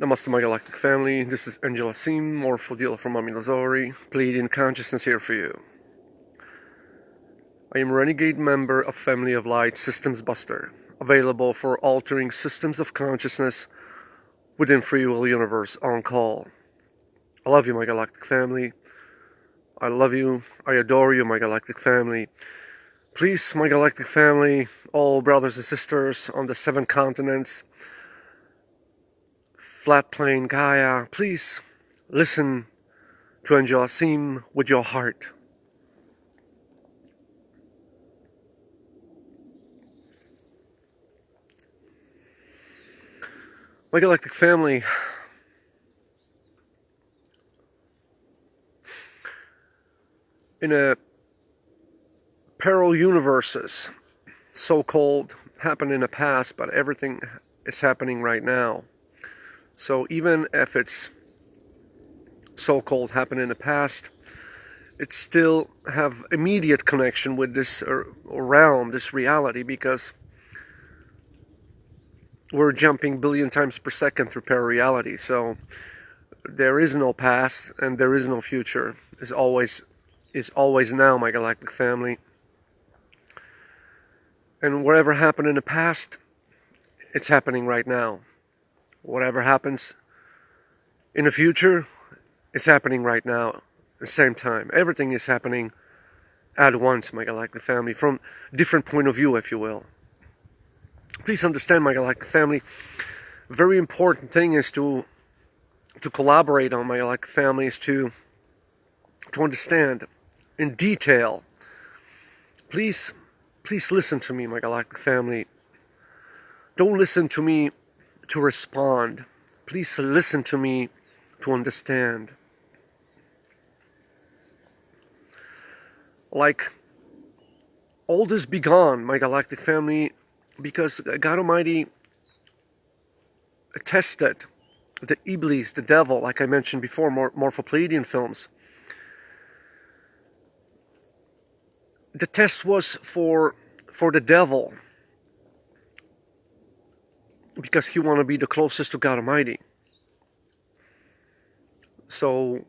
Namaste, my galactic family. This is Asim Mohrephoh from Amilazori, Pleiadian consciousness here for you. I am a renegade member of Family of Light Systems Buster, available for altering systems of consciousness within Free Will Universe on call. I love you, my galactic family. I love you. I adore you, my galactic family. Please, my galactic family, all brothers and sisters on the 7 continents, flat plane Gaia, please listen to Angel Asim with your heart. My galactic family, in a parallel universes, so-called, happened in the past, but everything is happening right now. So even if it's so-called happened in the past, it still have immediate connection with this realm, this reality, because we're jumping billion times per second through parallel reality. So there is no past and there is no future. Is always now, my galactic family. And whatever happened in the past, it's happening right now. Whatever happens in the future, it's happening right now at the same time. Everything is happening at once, my galactic family, from different point of view, if you will. Please understand, my galactic family, very important thing is to collaborate on, my galactic family, is to understand in detail. Please listen to me, my galactic family. Don't listen to me to respond. Please listen to me to understand. Like, all this began, my galactic family, because God Almighty tested the Iblis, the devil, like I mentioned before, Mohrephoh films. The test was for the devil, because he wanted to be the closest to God Almighty. So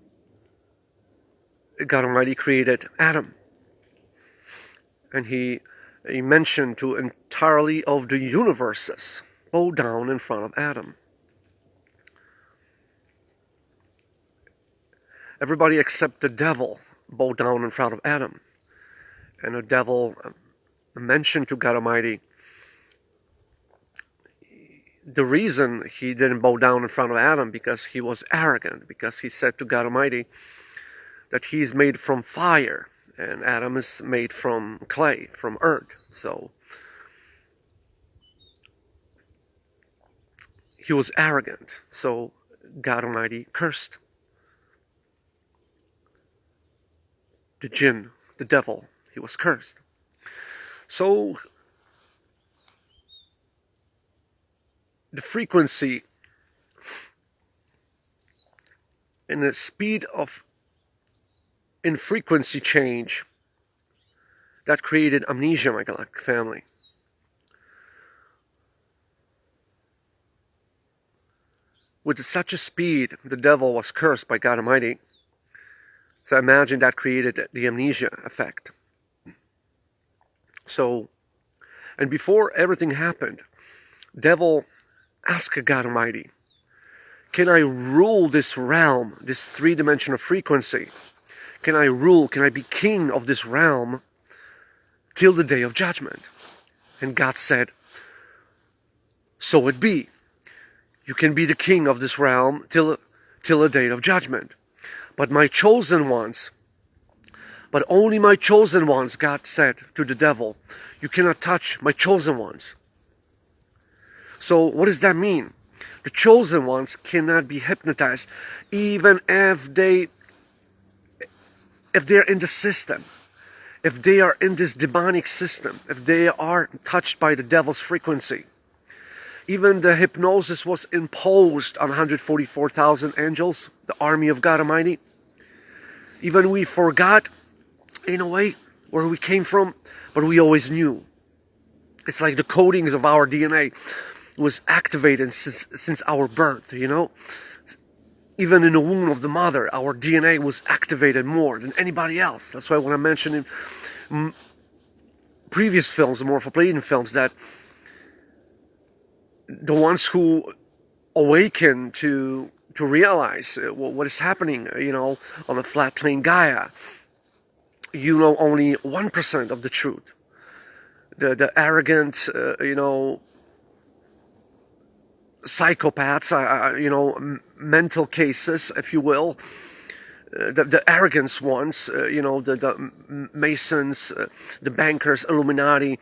God Almighty created Adam, and he mentioned to entirely of the universes bow down in front of Adam. Everybody except the devil bow down in front of Adam. And the devil mentioned to God Almighty the reason he didn't bow down in front of Adam, because he was arrogant, because he said to God Almighty that he's made from fire and Adam is made from clay, from earth. So he was arrogant. So God Almighty cursed the jinn, the devil. He was cursed. So the frequency and the speed of in frequency change that created amnesia, my galactic family. With such a speed, the devil was cursed by God Almighty. So imagine that created the amnesia effect. So, and before everything happened, devil asked God Almighty, can I rule this realm, this 3-dimensional frequency? Can I rule, can I be king of this realm till the day of judgment? And God said, so it be. You can be the king of this realm till the day of judgment. But my chosen ones, but only my chosen ones, God said to the devil, you cannot touch my chosen ones. So what does that mean? The chosen ones cannot be hypnotized, even if they're in the system, if they are in this demonic system, if they are touched by the devil's frequency. Even the hypnosis was imposed on 144,000 angels, the army of God Almighty. Even we forgot, in a way, where we came from, but we always knew. It's like the codings of our DNA. was activated since our birth, you know. Even in the womb of the mother, our DNA was activated more than anybody else. That's why when I mentioned in previous films, the Mohrephoh films, that the ones who awaken to realize what is happening, you know, on the flat plane Gaia, you know only 1% of the truth. The arrogant, you know, psychopaths, you know, mental cases, if you will, the arrogance ones, you know, the Masons, the bankers, Illuminati,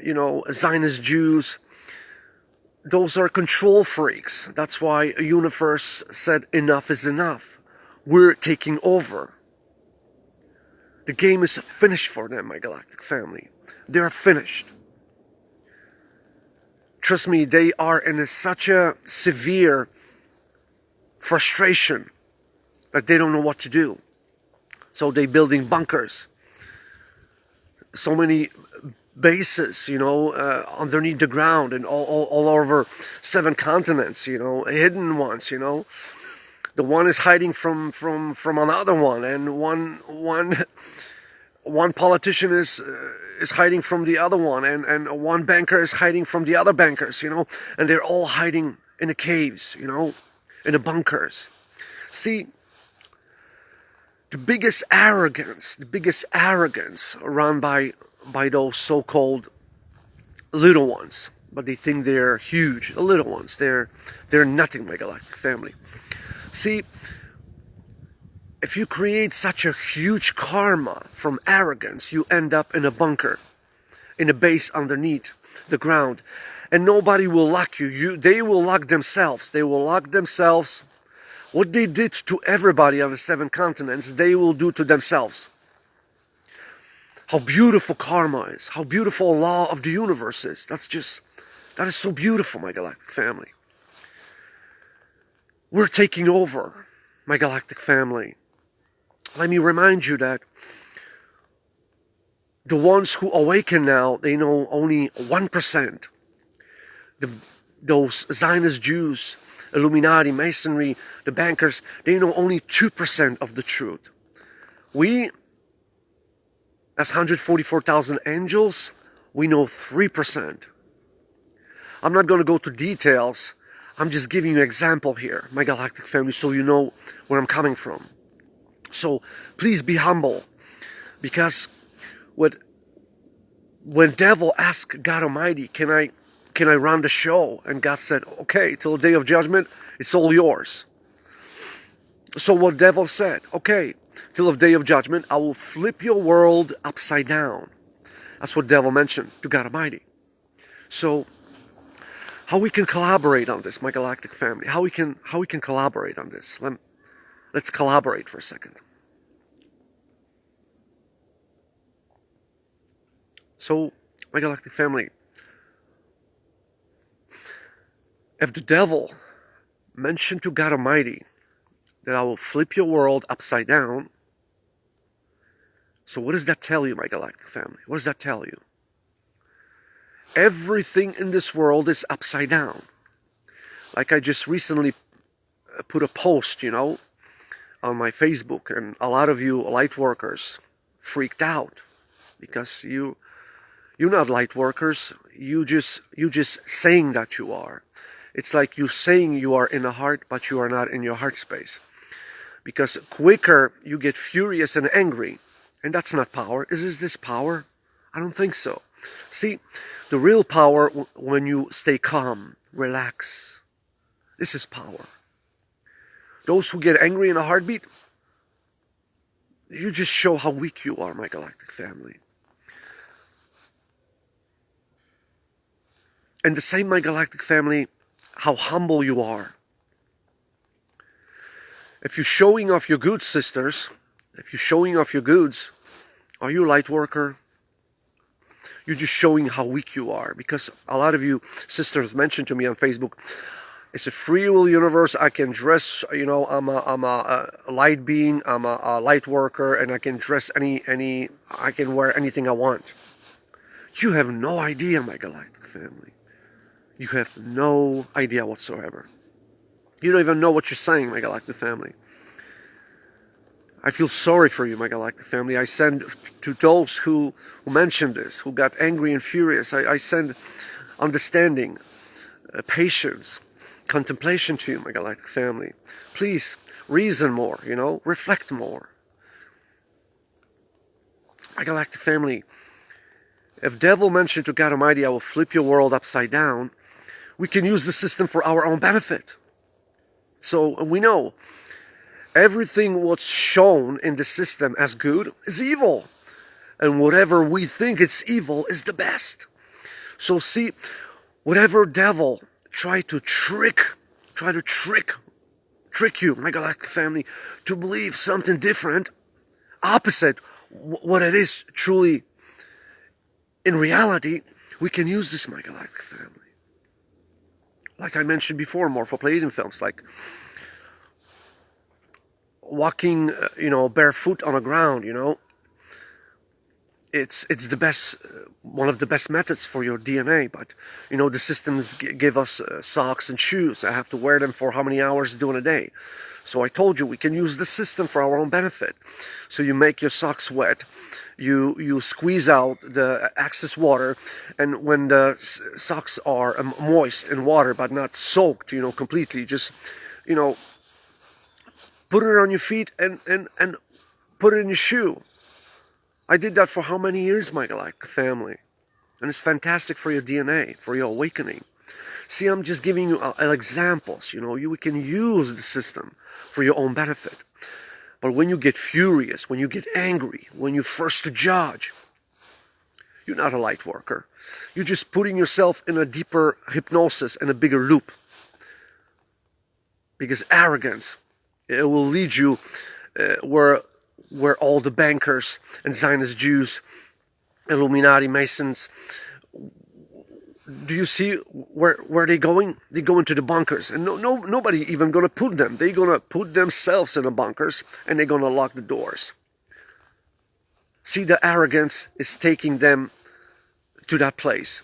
you know, Zionist Jews. Those are control freaks. That's why a universe said enough is enough. We're taking over. The game is finished for them, my galactic family. They're finished. Trust me, they are in such a severe frustration that they don't know what to do. So they're building bunkers. So many bases, you know, underneath the ground and all over 7 continents, you know, hidden ones, you know. The one is hiding from another one, and one politician is hiding from the other one, and one banker is hiding from the other bankers, you know, and they're all hiding in the caves, you know, in the bunkers. See, the biggest arrogance run by those so-called little ones, but they think they're huge. The little ones, they're nothing, my galactic family. See, if you create such a huge karma from arrogance, you end up in a bunker, in a base underneath the ground, and nobody will lock you. They will lock themselves. They will lock themselves. What they did to everybody on the 7 continents, they will do to themselves. How beautiful karma is. How beautiful law of the universe is. That is so beautiful, my galactic family. We're taking over, my galactic family. Let me remind you that the ones who awaken now, they know only 1%. Those Zionist Jews, Illuminati, Masonry, the bankers, they know only 2% of the truth. We, as 144,000 angels, we know 3%. I'm not going to go to details. I'm just giving you an example here, my galactic family, so you know where I'm coming from. So please be humble, because when devil asked God Almighty, can I run the show? And God said, okay, till the day of judgment, it's all yours. So what devil said, okay, till the day of judgment, I will flip your world upside down. That's what devil mentioned to God Almighty. So how we can collaborate on this, my galactic family? How we can collaborate on this? Let's collaborate for a second. So, my galactic family, if the devil mentioned to God Almighty that I will flip your world upside down, so what does that tell you, my galactic family? What does that tell you? Everything in this world is upside down. Like I just recently put a post, you know, on my Facebook, and a lot of you light workers freaked out because you're not light workers. You just saying that you are. It's like you saying you are in the heart, but you are not in your heart space. Because quicker you get furious and angry, and that's not power. Is this power? I don't think so. See, the real power when you stay calm, relax. This is power. Those who get angry in a heartbeat, you just show how weak you are, my galactic family. And the same, my galactic family, how humble you are. If you're showing off your goods, sisters, if you're showing off your goods, are you a light worker? You're just showing how weak you are. Because a lot of you sisters mentioned to me on Facebook, it's a free will universe. I can dress, you know, I'm a light being, I'm a light worker, and I can dress I can wear anything I want. You have no idea, my galactic family. You have no idea whatsoever. You don't even know what you're saying, my galactic family. I feel sorry for you, my galactic family. I send to those who mentioned this, who got angry and furious, I send understanding, patience, contemplation to you, my galactic family. Please, reason more, reflect more. My galactic family, if devil mentioned to God Almighty, I will flip your world upside down, we can use the system for our own benefit. So we know everything what's shown in the system as good is evil. And whatever we think it's evil is the best. So see, whatever devil try to trick you, my galactic family, to believe something different, opposite what it is truly in reality, we can use this, my galactic family. Like I mentioned before, Pleiadian films, like walking, barefoot on the ground, it's the best, one of the best methods for your DNA. But the systems give us socks and shoes. I have to wear them for how many hours during a day. So I told you we can use the system for our own benefit. So you make your socks wet, you squeeze out the excess water, and when the socks are moist in water but not soaked, completely, just put it on your feet and put it in your shoe. I did that for how many years, my galactic family? And it's fantastic for your DNA, for your awakening. See, I'm just giving you examples, we can use the system for your own benefit. But when you get furious, when you get angry, when you're first to judge, you're not a light worker. You're just putting yourself in a deeper hypnosis and a bigger loop. Because arrogance, it will lead you where all the bankers and Zionist Jews, Illuminati, Masons, do you see where they going? They go into the bunkers, and nobody even gonna put them. They're gonna put themselves in the bunkers, and they're gonna lock the doors. See, the arrogance is taking them to that place.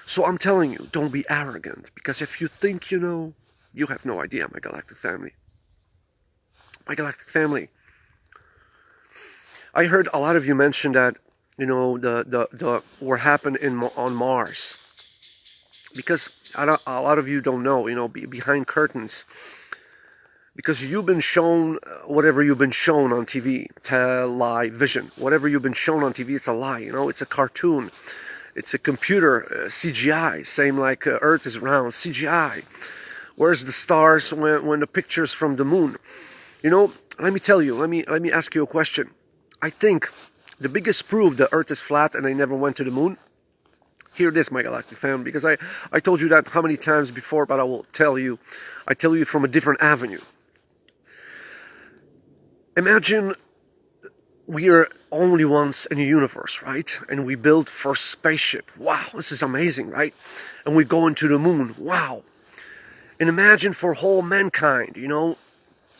So I'm telling you, don't be arrogant, because if you think you know, you have no idea, my galactic family. My galactic family. I heard a lot of you mention that, the what happened on Mars. Because a lot of you don't know, behind curtains. Because you've been shown whatever you've been shown on TV, television. Whatever you've been shown on TV, it's a lie, it's a cartoon. It's a computer, CGI, same like Earth is round, CGI. Where's the stars when the pictures from the moon? Let me tell you, let me ask you a question. I think the biggest proof the Earth is flat and they never went to the moon, hear this, my galactic family, because I told you that how many times before, but I will tell you. I tell you from a different avenue. Imagine we are only once in the universe, right? And we build first spaceship. Wow, this is amazing, right? And we go into the moon. Wow. And imagine for whole mankind,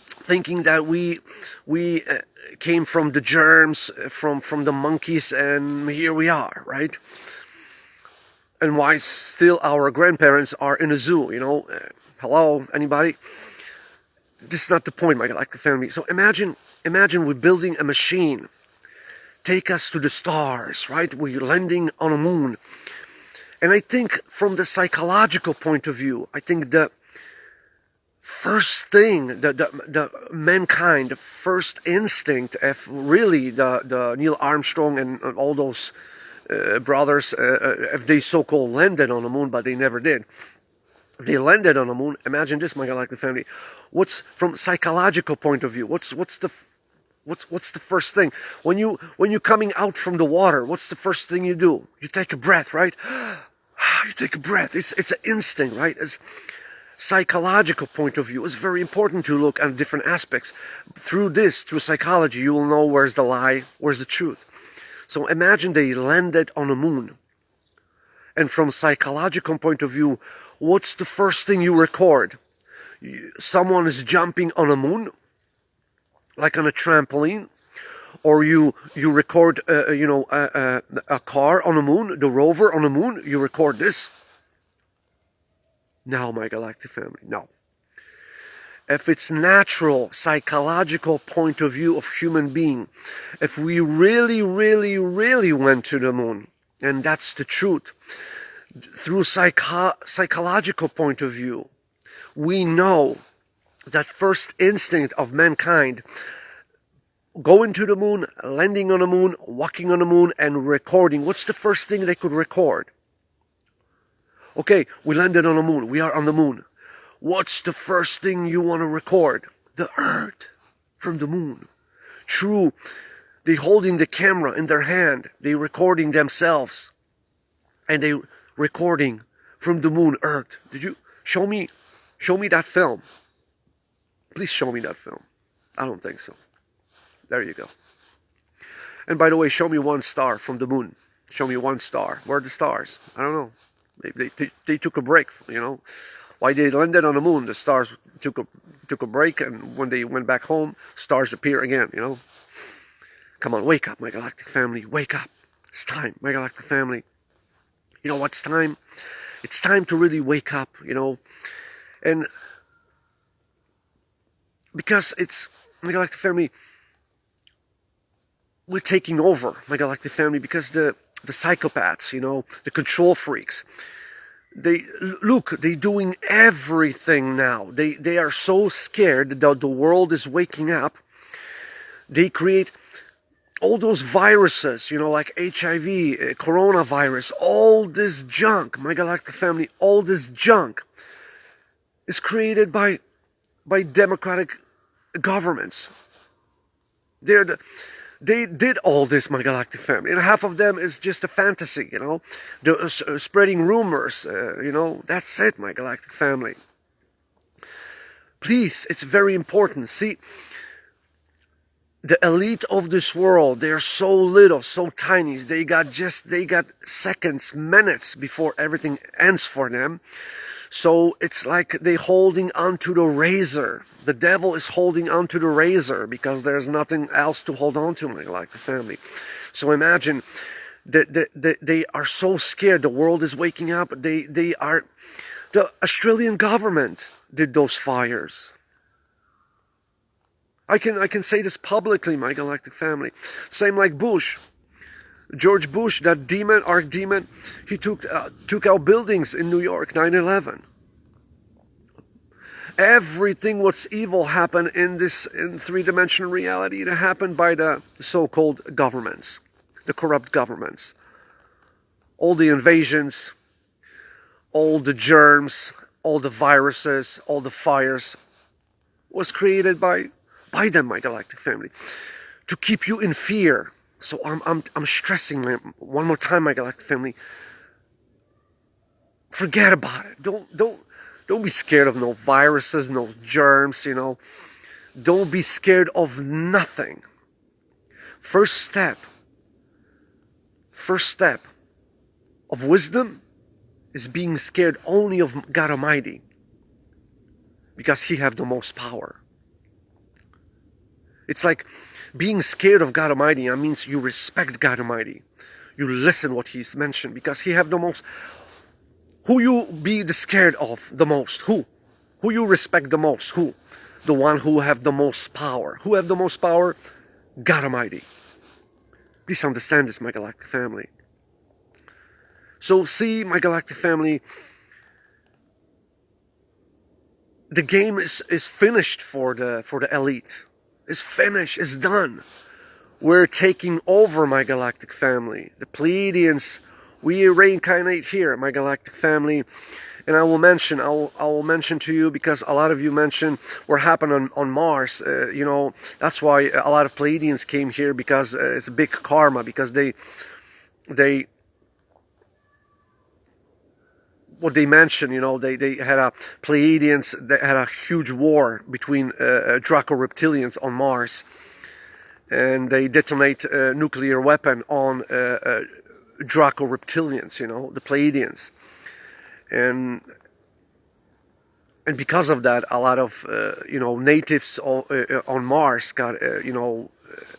thinking that we came from the germs, from the monkeys, and here we are, right? And why still our grandparents are in a zoo, hello, anybody? This is not the point, my galactic family. So imagine we're building a machine, take us to the stars, right? We're landing on a moon. And I think from the psychological point of view, I think the first thing, the mankind, the first instinct, if really the Neil Armstrong and all those brothers, if they so-called landed on the moon, but they never did. If they landed on the moon, imagine this, my galactic family. What's from psychological point of view? What's the first thing when you're coming out from the water? What's the first thing you do? You take a breath, right? You take a breath. It's an instinct, right? It's psychological point of view. It's very important to look at different aspects. Through psychology, you will know where's the lie, where's the truth. So imagine they landed on the moon. And from psychological point of view, what's the first thing you record? Someone is jumping on a moon, like on a trampoline, or you record a car on the moon, the rover on the moon. You record this. No, my galactic family, no. If it's natural, psychological point of view of human being, if we really, really, really went to the moon, and that's the truth, through psychological point of view, we know that first instinct of mankind, going to the moon, landing on the moon, walking on the moon, and recording. What's the first thing they could record? Okay, we landed on the moon. We are on the moon. What's the first thing you want to record? The Earth from the moon. True, they holding the camera in their hand. They recording themselves. And they recording from the moon, Earth. Did you show me that film? Please show me that film. I don't think so. There you go. And by the way, show me one star from the moon. Show me one star. Where are the stars? I don't know. Maybe they took a break, Why they landed on the moon, the stars took a break, and when they went back home, stars appear again, Come on, wake up, my galactic family. Wake up. It's time, my galactic family. You know what's time? It's time to really wake up, And because it's, my galactic family, we're taking over, my galactic family, because the psychopaths, the control freaks, they're doing everything now. They are so scared that the world is waking up. They create all those viruses, like HIV, coronavirus, all this junk, my galactic family, all this junk is created by democratic governments. They did all this, my galactic family, and half of them is just a fantasy, spreading rumors, that's it, my galactic family. Please, it's very important. See, the elite of this world, they're so little, so tiny. They got seconds, minutes before everything ends for them. So it's like they holding onto the razor. The devil is holding onto the razor because there's nothing else to hold on to, my galactic family. So imagine that they are so scared. The world is waking up. The Australian government did those fires. I can say this publicly, my galactic family. Same like Bush. George Bush, that demon, archdemon, he took out buildings in New York, 9/11. Everything what's evil happened in three-dimensional reality. It happened by the so-called governments, the corrupt governments. All the invasions, all the germs, all the viruses, all the fires was created by them, my galactic family, to keep you in fear. So I'm stressing one more time, my galactic family. Forget about it. Don't be scared of no viruses, no germs, Don't be scared of nothing. First step of wisdom is being scared only of God Almighty, because He have the most power. It's like being scared of God Almighty. That means you respect God Almighty. You listen what He's mentioned, because He have the most. Who you be scared of the most? Who you respect the most? Who? The one who have the most power. Who have the most power? God Almighty. Please understand this, my galactic family. So see, my galactic family, the game is finished for the elite. It's finished. It's done. We're taking over, my galactic family. The Pleiadians, we reincarnate here, my galactic family. And I will mention to you, because a lot of you mentioned what happened on Mars. That's why a lot of Pleiadians came here, because it's a big karma, because they what they mentioned, they had a Pleiadians, they had a huge war between Draco reptilians on Mars, and they detonate a nuclear weapon on Draco reptilians, the Pleiadians, and because of that, a lot of natives on Mars got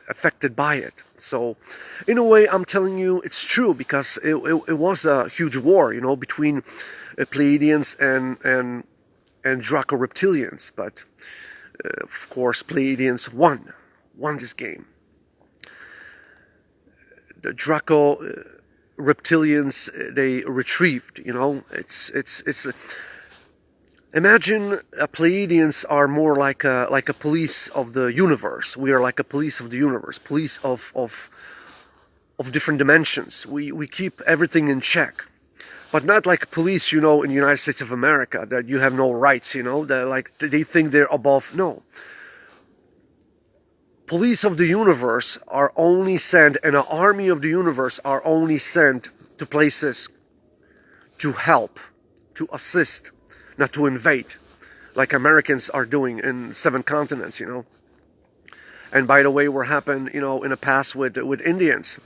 affected by it. So, in a way, I'm telling you, it's true, because it was a huge war, between Pleiadians and Draco reptilians, but of course Pleiadians won this game. The Draco reptilians, they retrieved. It's imagine Pleiadians are more like a police of the universe. We are like a police of the universe, police of different dimensions. We keep everything in check. But not like police, in the United States of America, that you have no rights, that they think they're above. No. Police of the universe are only sent, and an army of the universe are only sent to places to help, to assist, not to invade, like Americans are doing in 7 continents, And by the way, what happened, in the past with Indians.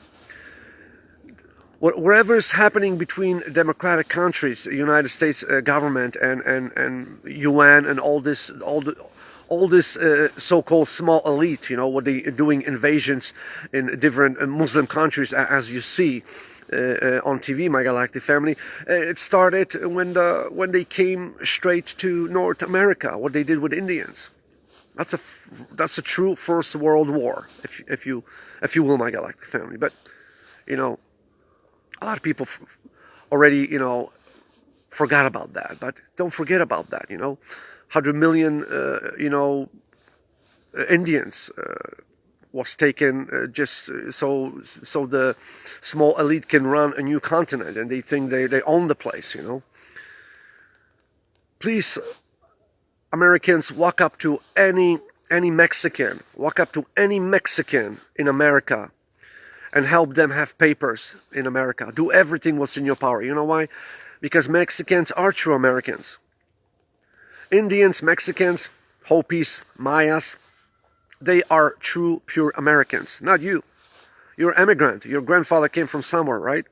Whatever is happening between democratic countries, the United States government and UN and all this so-called small elite, what they are doing invasions in different Muslim countries, as you see on TV, my galactic family. It started when they came straight to North America. What they did with Indians. That's a true First World War, if you will, my galactic family. But a lot of people already, forgot about that. But don't forget about that, 100 million, Indians was taken just so the small elite can run a new continent, and they think they own the place, Please, Americans, walk up to any Mexican, in America, and help them have papers in America. Do everything what's in your power. You know why? Because Mexicans are true Americans. Indians, Mexicans, Hopis, Mayas, they are true, pure Americans. Not you. You're an immigrant. Your grandfather came from somewhere, right?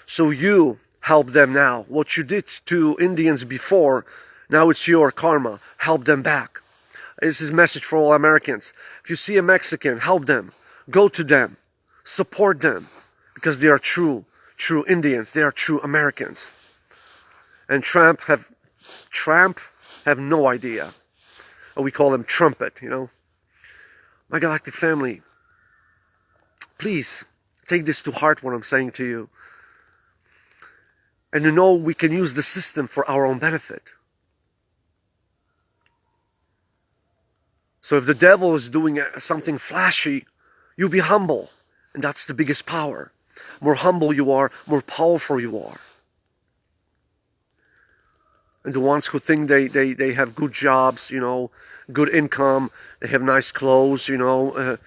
So you help them now. What you did to Indians before, now it's your karma. Help them back. This is a message for all Americans. If you see a Mexican, help them. Go to them. Support them, because they are true Indians. They are true Americans. And Trump have no idea. We call him Trumpet, My galactic family, please take this to heart, what I'm saying to you. And we can use the system for our own benefit. So if the devil is doing something flashy, you be humble. And that's the biggest power. More humble you are, more powerful you are. And the ones who think they have good jobs, good income, they have nice clothes, this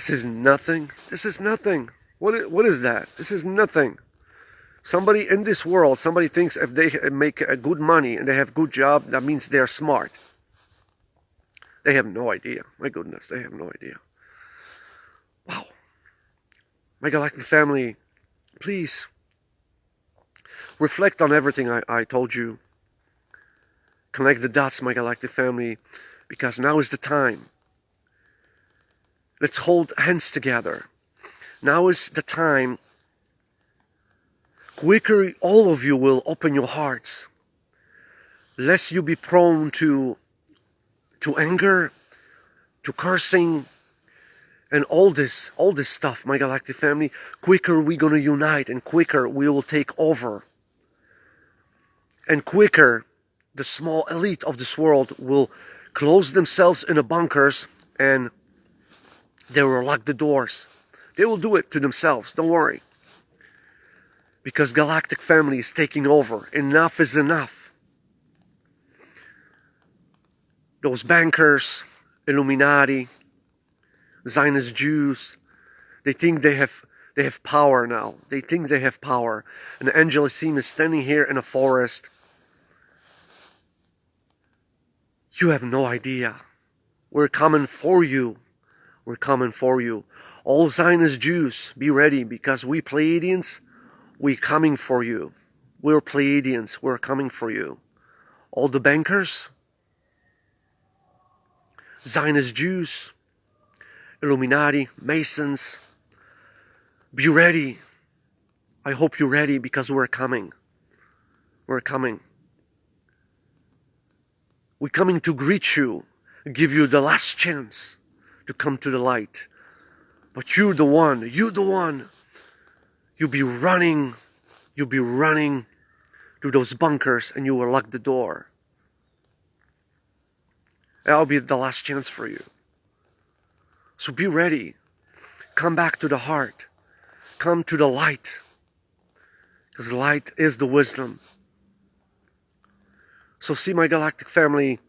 is nothing. This is nothing. What is that? This is nothing. Somebody in this world, somebody thinks if they make good money and they have good job, that means they're smart. They have no idea. My goodness, they have no idea. Wow. My galactic family, please reflect on everything I told you. Connect the dots, my galactic family, because now is the time. Let's hold hands together. Now is the time. Quicker all of you will open your hearts, lest you be prone to anger, to cursing, and all this stuff, my galactic family. Quicker we're going to unite, and quicker we will take over. And quicker the small elite of this world will close themselves in the bunkers, and they will lock the doors. They will do it to themselves, don't worry. Because galactic family is taking over. Enough is enough. Those bankers, Illuminati, Zionist Jews, they think they have power now. They think they have power. And the angel Asim is standing here in a forest. You have no idea. We're coming for you. We're coming for you. All Zionist Jews, be ready, because we Pleiadians, we're coming for you. We're Pleiadians, we're coming for you. All the bankers, Zionist Jews, Illuminati, Masons, be ready. I hope you're ready, because we're coming. We're coming. We're coming to greet you, give you the last chance to come to the light. But you're the one. You'll be running to those bunkers and you will lock the door. That'll be the last chance for you. So be ready. Come back to the heart. Come to the light. Because light is the wisdom. So see, my galactic family,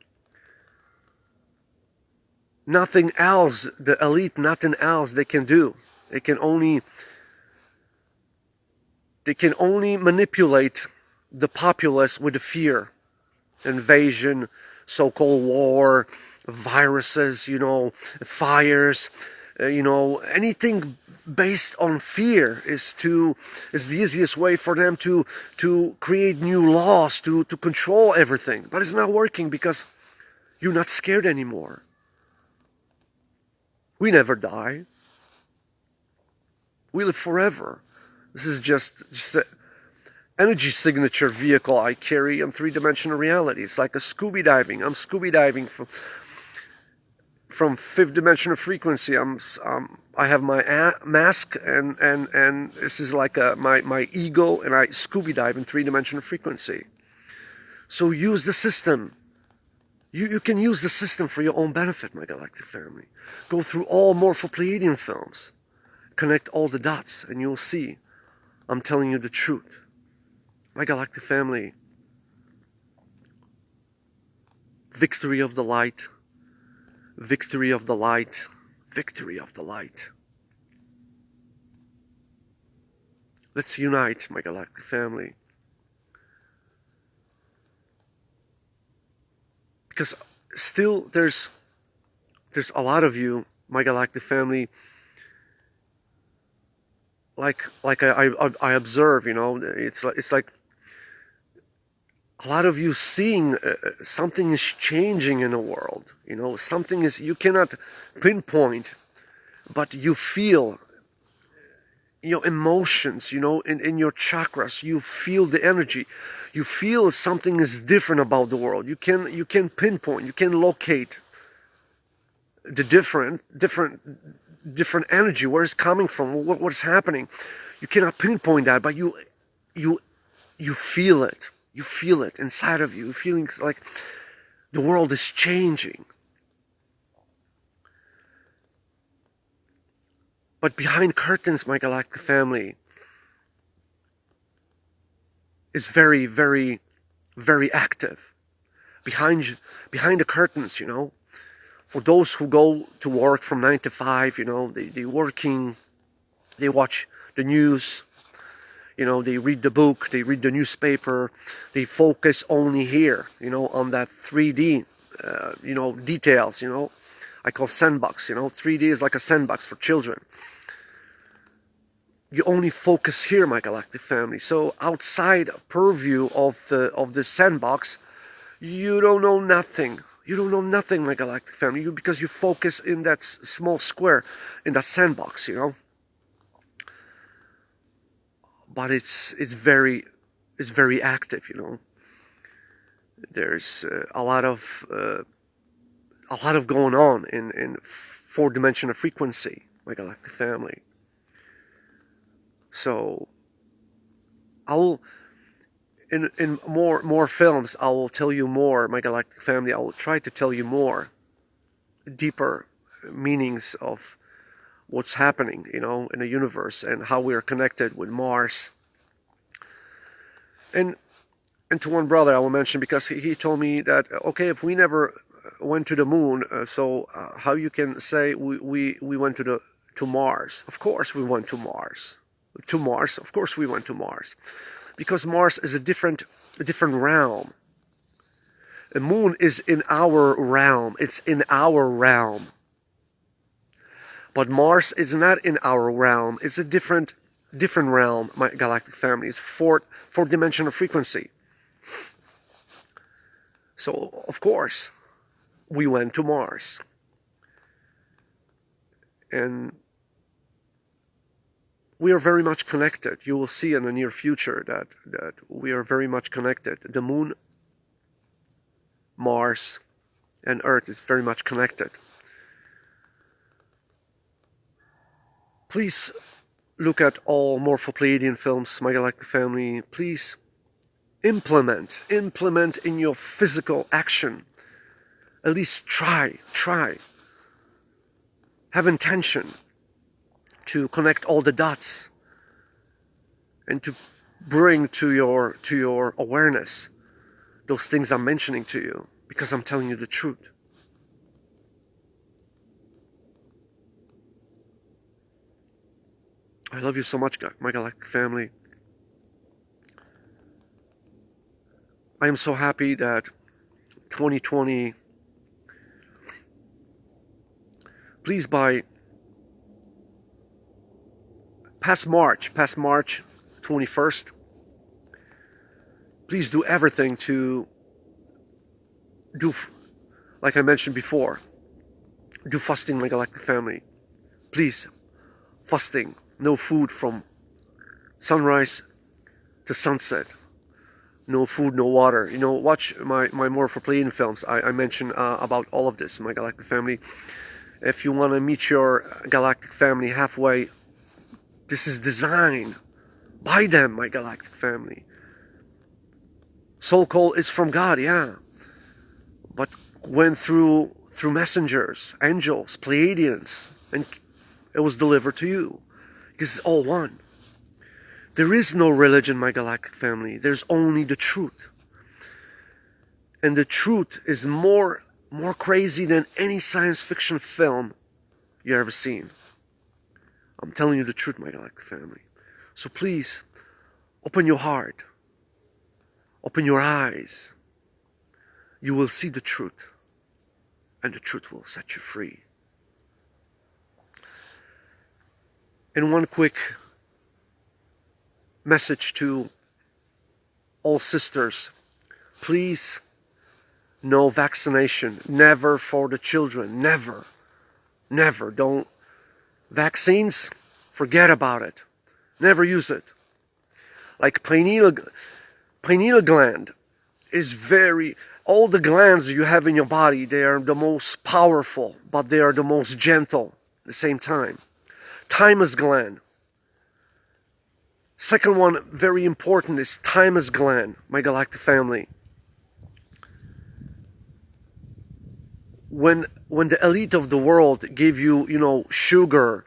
nothing else, the elite, nothing else they can do. They can only manipulate the populace with the fear, invasion, so-called war, viruses, fires, anything based on fear is the easiest way for them to create new laws to control everything. But it's not working because you're not scared anymore. We never die. We live forever. This is just an energy signature vehicle I carry in three-dimensional reality. It's like a scuba diving. I'm scuba diving from fifth dimensional frequency. I have my mask and this is like my ego, and I scuba dive in three-dimensional frequency. So use the system. You can use the system for your own benefit, my galactic family. Go through all Mohrephoh Pleiadian films. Connect all the dots and you'll see I'm telling you the truth. My galactic family. Victory of the light. Victory of the light. Victory of the light. Let's unite, my galactic family. Because still there's a lot of you, my galactic family, like I observe, it's like a lot of you seeing something is changing in the world. Something is, you cannot pinpoint, but you feel your emotions, in your chakras. You feel the energy. You feel something is different about the world. You can pinpoint. You can locate the different energy, where it's coming from, what's happening. You cannot pinpoint that, but you feel it. You feel it inside of you. You're feeling like the world is changing. But behind curtains, my galactic family, is very, very, very active. Behind the curtains, for those who go to work from 9 to 5, they're working, they watch the news, they read the book, they read the newspaper, they focus only here, on that 3D, details, I call sandbox, 3D is like a sandbox for children. You only focus here, my galactic family. So outside purview of the sandbox, you don't know nothing. You don't know nothing, my galactic family, because you focus in that small square, in that sandbox, But it's very active, There's a lot of going on in four-dimensional frequency, my galactic family. So I'll in more films, I will tell you more, my galactic family. I will try to tell you more deeper meanings of what's happening, in the universe, and how we are connected with Mars. And to one brother I will mention, because he told me that, okay, if we never went to the moon, so how you can say we went to Mars? Of course we went to Mars. Of course we went to Mars. Because Mars is a different realm. The moon is in our realm. It's in our realm. But Mars is not in our realm. It's a different realm, my galactic family. It's four-dimensional frequency. So, of course, we went to Mars. And we are very much connected. You will see in the near future that we are very much connected. The moon, Mars, and Earth is very much connected. Please look at all Mohrephoh films, My Galactic Family. Please implement in your physical action. At least try. Have intention to connect all the dots and to bring to your awareness those things I'm mentioning to you, because I'm telling you the truth. I love you so much, my Galactic Family. I am so happy that 2020, please by past March 21st, please do everything to do, like I mentioned before, do fasting, my Galactic Family. Please, fasting, no food from sunrise to sunset. No food, no water. You know, watch my Mohrephoh films. I mention about all of this, my Galactic Family. If you want to meet your Galactic Family halfway, this is designed by them, my Galactic Family. Soul call is from God, yeah, but went through messengers, angels, Pleiadians, and it was delivered to you. Because it's all one. There is no religion, my Galactic Family. There's only the truth. And the truth is more crazy than any science fiction film you ever seen. I'm telling you the truth, my Galactic Family. So please, open your heart. Open your eyes. You will see the truth. And the truth will set you free. And one quick message to all sisters. Please, no vaccination. Never for the children. Never. Don't. Vaccines, forget about it. Never use it. Like pineal gland is all the glands you have in your body, they are the most powerful, but they are the most gentle at the same time. Thymus gland. Second one, very important, is thymus gland, my Galactic Family. When the elite of the world give you, sugar,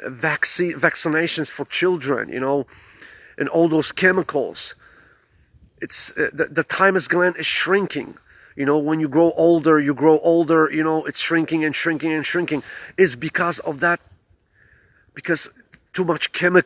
vaccinations for children, and all those chemicals, it's the thymus gland is shrinking. When you grow older, it's shrinking and shrinking and shrinking. It's because of that, because too much chemical